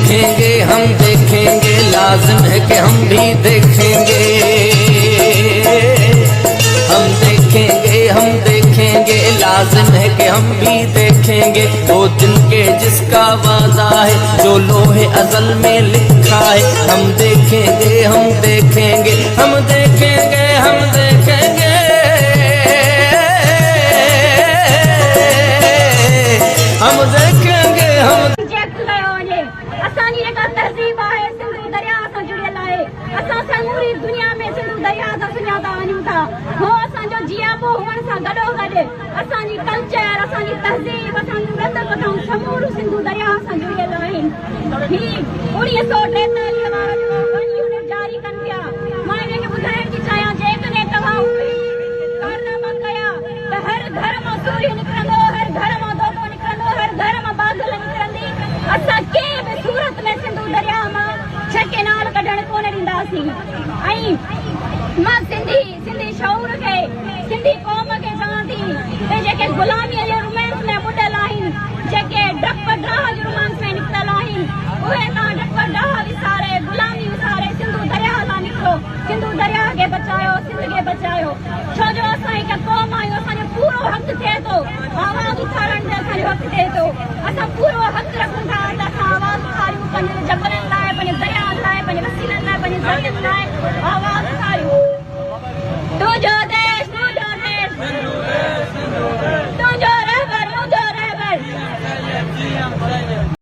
देखेंगे, हम देखेंगे, लाजिम है कि हम भी देखेंगे। हम देखेंगे, हम देखेंगे, लाजिम है कि हम भी देखेंगे। वो दिन के जिसका वादा है, जो लोहे अज़ल में लिखा है। हम देखेंगे, हम देखेंगे, हम देखेंगे, हम देखेंगे, हम देखेंगे, हम असांजी जेका तहज़ीब आहे सिंधु दरिया सां जुड़ियल आहे। असां समूरी दुनिया में सिंधु दरिया सां सुञाता वञूं था। हो असांजो जीअबो हुअण सां गॾोगॾु असांजी कल्चर, असांजी तहज़ीब, असांजूं रत कथाऊं समूरो सिंधु दरिया सां जुड़ियल आहिनि। ही 1943 वारा यूनिट जारी कनि पिया। मां हिनखे ॿुधाइण थी चाहियां, जेकॾहिं तव्हां कारनामा कया त हर घर मां सूर्य निकिरंदो, हर घर मां दोदो निकिरंदो, हर घर मां बादल निकिरंदी। असां कंहिं बि सूरत में सिंधु दरिया मां छके नाल कढण कोन ॾींदासीं। ऐं मां सिंधी शऊर खे, सिंधी क़ौम खे चवां थी त जेके ग़ुलामीअ जे रोमांस में ॿुॾल आहिनि, जेके डप डाह जे रोमांस में निकितल आहिनि, उहे तव्हां डप डाह विसारे, ग़ुलामी विसारे सिंधु दरिया लाइ निकिरो। सिंधु दरिया खे बचायो, सिंध खे बचायो। छो जो असां हिकु क़ौम आहियूं, असांजो पूरो हक़ थिए थो आवाज़ उथारण जो, असांजो हक़ थिए थो। असां पूरो हक़ रखूं था त असां आवाज़ उथारियूं, पंहिंजे जबलनि लाइ, पंहिंजे दरियाउनि लाइ, पंहिंजे वसीलनि लाइ, पंहिंजे ज़रियनि लाइ आवाज़